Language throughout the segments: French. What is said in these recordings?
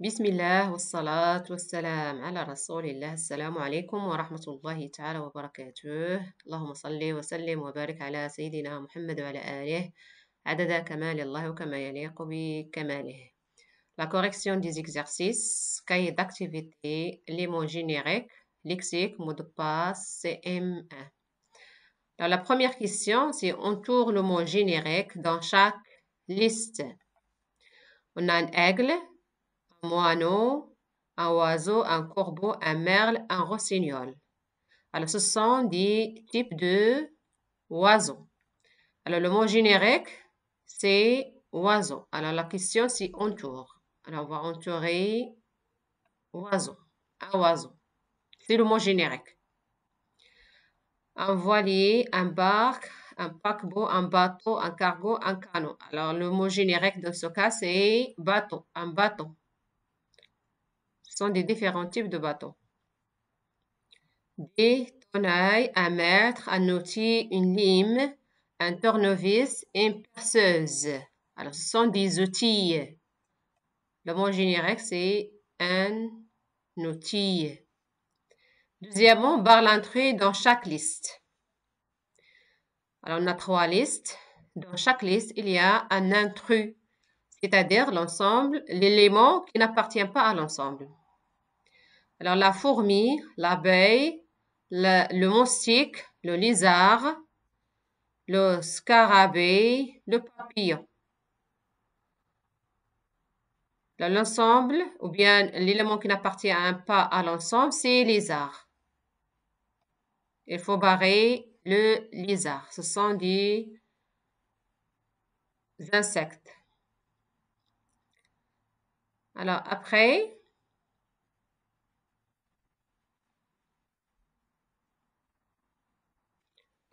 بسم الله والصلاة والسلام على رسول الله. السلام عليكم ورحمة الله تعالى وبركاته. اللهم صل وسلم وبارك على سيدنا محمد وعلى آله عدد كمال الله وكما يليق بكماله. La correction des exercices, cahier d'activité, les mots génériques, lexique, mot de passe, CM1. Alors, la première question, c'est on tourne le mot générique dans chaque liste. On a un aigle, un moineau, un oiseau, un corbeau, un merle, un rossignol. Alors, ce sont des types de oiseaux. Alors, le mot générique, c'est oiseau. Alors, la question, c'est entoure. Alors, on va entourer oiseau. Un oiseau. C'est le mot générique. Un voilier, un barque, un paquebot, un bateau, un cargo, un canot. Alors, le mot générique dans ce cas, c'est bateau, un bateau. Ce sont des différents types de bateaux. Des tenailles, un mètre, un outil, une lime, un tournevis et une perceuse. Alors, ce sont des outils. Le mot générique, c'est un outil. Deuxièmement, barre l'entrée dans chaque liste. Alors, on a 3 listes. Dans chaque liste, il y a un intrus, c'est-à-dire l'ensemble, l'élément qui n'appartient pas à l'ensemble. Alors, la fourmi, l'abeille, le moustique, le lézard, le scarabée, le papillon. L'ensemble, ou bien l'élément qui n'appartient pas à l'ensemble, c'est lézard. Il faut barrer le lézard. Ce sont des insectes. Alors, après,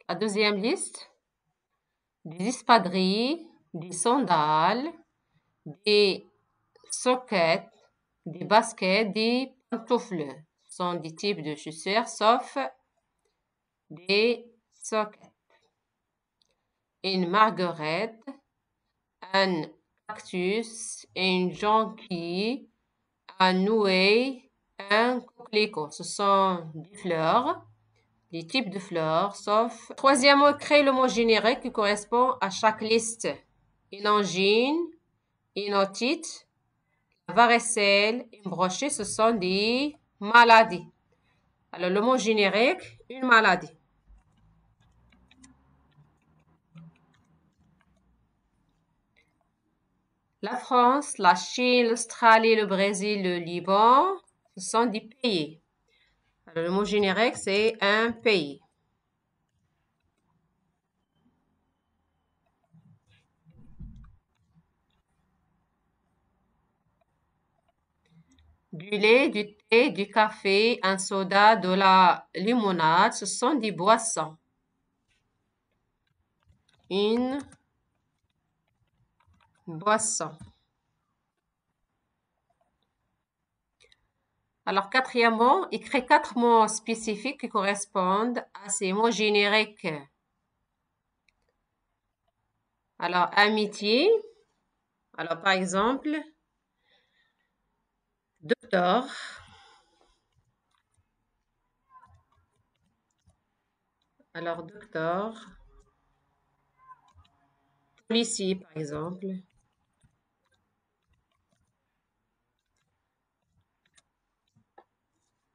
la deuxième liste, des espadrilles, des sandales, des sockets, des baskets, des pantoufles. Ce sont des types de chaussures, sauf des sockets. Une marguerite, un cactus, une jonquille, un nouet, un coquelicot. Ce sont des fleurs, des types de fleurs, sauf... Troisièmement, crée le mot générique qui correspond à chaque liste. Une angine, une otite, varicelle, une bronchite, ce sont des maladies. Alors, le mot générique, une maladie. La France, la Chine, l'Australie, le Brésil, le Liban, ce sont des pays. Alors, le mot générique, c'est un pays. Du lait, du thé, du café, un soda, de la limonade, ce sont des boissons. Une boisson. Alors, quatrièmement, écris 4 mots spécifiques qui correspondent à ces mots génériques. Alors, amitié. Alors, par exemple, docteur. Alors, docteur. Policier, par exemple.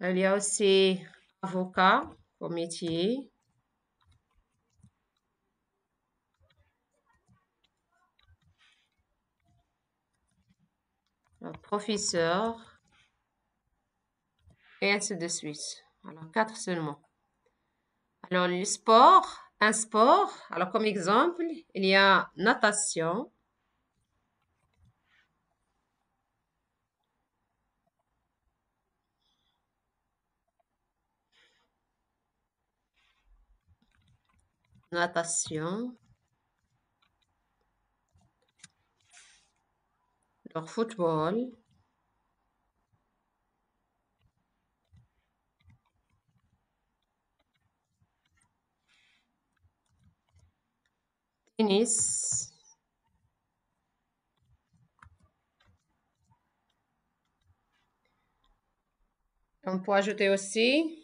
Il y a aussi avocat comme métier. Professeur. Et ainsi de suite. Alors, 4 seulement. Alors, le sport, un sport. Alors, comme exemple, il y a natation. Natation. Alors, football. Tennis. On peut ajouter aussi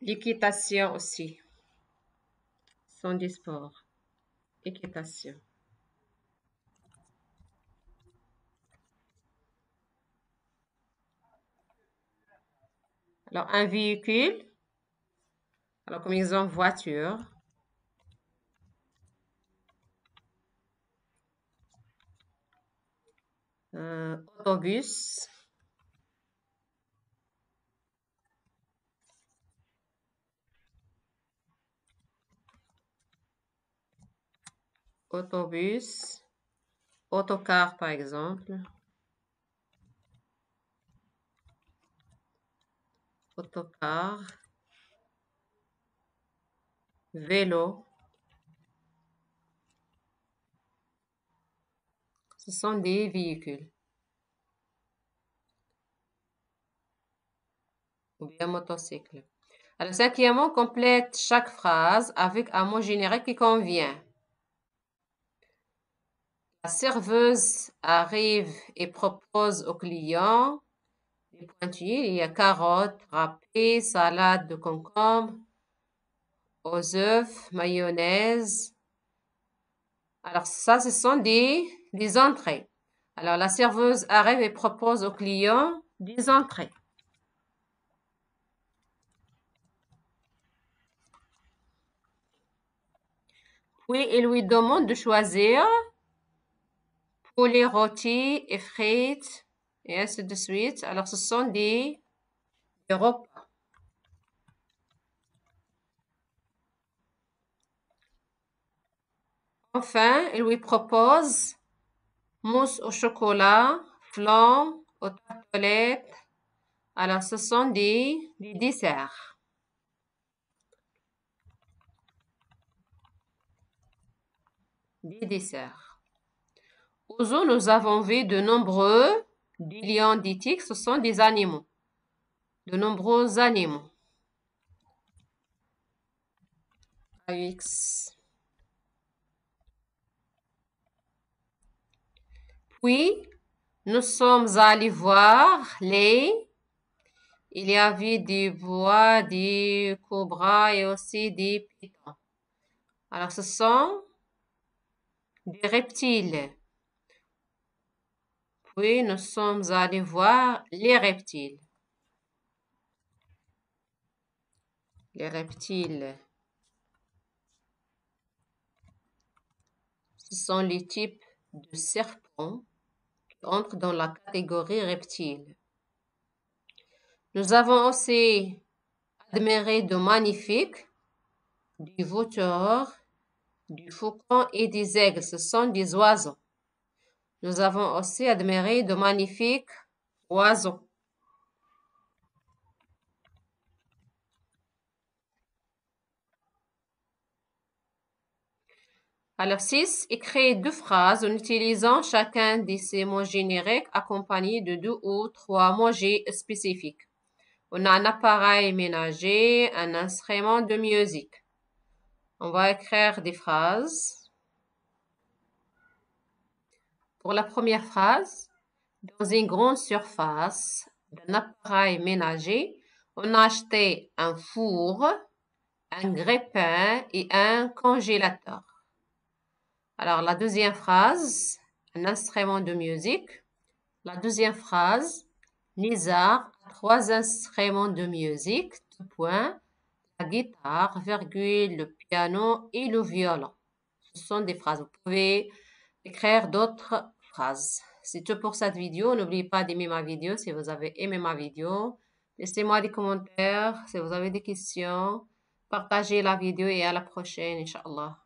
l'équitation aussi. Ce sont des sports. Équitation. Alors, un véhicule. Alors, comme exemple, voiture. Autobus. Autobus. Autocar, par exemple. Autocar. Vélo. Ce sont des véhicules. Ou bien motocycle. Alors, cinquièmement, complète chaque phrase avec un mot générique qui convient. La serveuse arrive et propose au client des pointillés. Il y a carottes râpées, salade de concombre, aux œufs, mayonnaise. Alors ça, ce sont des entrées. Alors la serveuse arrive et propose au client des entrées. Puis il lui demande de choisir poulet rôti et frites et ainsi de suite. Alors ce sont des repas. Enfin, il lui propose mousse au chocolat, flan aux tartelettes. Alors, ce sont des desserts. Des desserts. Au zoo, nous avons vu de nombreux des lions, des tigres, ce sont des animaux. De nombreux animaux. AX. Puis, nous sommes allés voir les... Il y avait des bois, des cobras et aussi des pythons. Alors, ce sont des reptiles. Puis, nous sommes allés voir les reptiles. Les reptiles. Ce sont les types de serpents qui entrent dans la catégorie reptiles. Nous avons aussi admiré de magnifiques, des vautours, du faucon et des aigles. Ce sont des oiseaux. Nous avons aussi admiré de magnifiques oiseaux. Alors 6, écrire deux phrases en utilisant chacun de ces mots génériques accompagnés de 2 ou 3 mots spécifiques. On a un appareil ménager, un instrument de musique. On va écrire des phrases. Pour la première phrase, dans une grande surface d'un appareil ménager, on a acheté un four, un grille-pain et un congélateur. Alors, la deuxième phrase, un instrument de musique. La deuxième phrase, Nizar a 3 instruments de musique, point, la guitare, virgule, le piano et le violon. Ce sont des phrases. Vous pouvez écrire d'autres phrases. C'est tout pour cette vidéo. N'oubliez pas d'aimer ma vidéo si vous avez aimé ma vidéo. Laissez-moi des commentaires si vous avez des questions. Partagez la vidéo et à la prochaine, Inch'Allah.